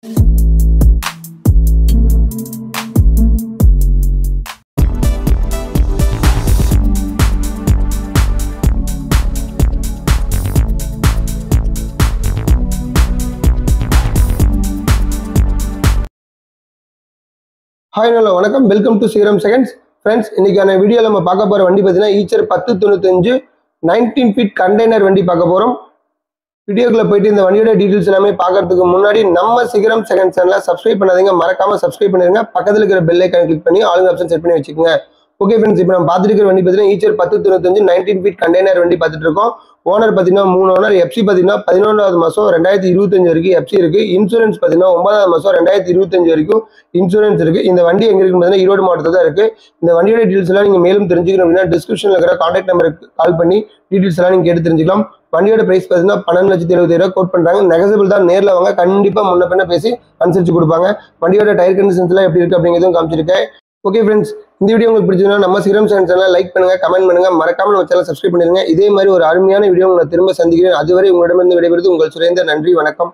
Hi, hello, வணக்கம். Welcome to serum seconds. Friends, இன்னைக்கான வீடியோவில் நம்ம பார்க்க போகிற வண்டி பார்த்தீங்கன்னா ஈச்சர் 1095 19 ஃபீட் கண்டெய்னர் வண்டி பார்க்க போகிறோம். வீடியோக்குள்ள போயிட்டு இந்த வண்டியோட டீட்டெயில்ஸ் எல்லாமே பார்க்கறதுக்கு முன்னாடி நம்ம சீரம் செகண்ட் சேனலை சப்ஸ்கிரைப் பண்ணாதீங்க, மறக்காம சப்ஸ்கிரைப் பண்ணிருங்க. பக்கத்தில் இருக்கிற பெல் ஐக்கானை கிளிக் பண்ணி ஆல் ஆப்ஷன் செட் பண்ணி வச்சுக்கோங்க. ஓகே ஃப்ரெண்ட்ஸ், இப்போ நம்ம பார்த்துட்டு இருக்கிற வண்டி பார்த்தீங்கன்னா ஈச்சர் 1095 19 ஃபீட் கண்டெய்னர் வண்டி பார்த்துட்டு இருக்கோம். ஓனர் பார்த்தீங்கன்னா 3 ஓனர். எஃப்சி பார்த்தீங்கன்னா 11வது மாதம் 2025 வரைக்கும் எஃப்சி இருக்கு. இன்சூரன்ஸ் பார்த்தீங்கன்னா 9வது மாதம் 2025 வரைக்கும் இன்சூரன்ஸ் இருக்கு. இந்த வண்டி எங்க இருக்கு பார்த்தீங்கன்னா ஈரோடு மாவட்டத்தில் தான் இருக்கு. இந்த வண்டியோட டீட்டெயில்ஸ் எல்லாம் நீங்க மேலும் தெரிஞ்சுக்கணும் அப்படின்னா டிஸ்கிரிப்ஷன்ல இருக்கிற கான்டாக்ட் நம்பருக்கு கால் பண்ணி டீட்டெயில்ஸ் எல்லாம் நீங்க கேட்டு தெரிஞ்சுக்கலாம். வண்டியோட பிரைஸ் பார்த்தீங்கன்னா 12,70,000 கோட் பண்றாங்க. நெகசபிள் தான், நேரில் வாங்க, கண்டிப்பா முன்ன பின்ன பேசி அனுசரிச்சு கொடுப்பாங்க. வண்டியோட டயர் கண்டிஷன்ஸ் எல்லாம் எப்படி இருக்கு அப்படிங்கிறதும் காமிச்சிருக்கேன். ஓகே ஃப்ரெண்ட்ஸ், இந்த வீடியோ உங்களுக்கு பிடிச்சதுன்னா நம்ம சீரம் செகண்ட் சேனலை லைக் பண்ணுங்க, கமெண்ட் பண்ணுங்க, மறக்காம நம்ம சேனலை சப்ஸ்கிரைப் பண்ணிருங்க. இதே மாதிரி ஒரு அருமையான வீடியோ உங்களை திரும்ப சந்திக்கிறேன். அதுவரை உங்களிடமிருந்து விடைபெறுவது உங்கள் சுரேந்தர். நன்றி, வணக்கம்.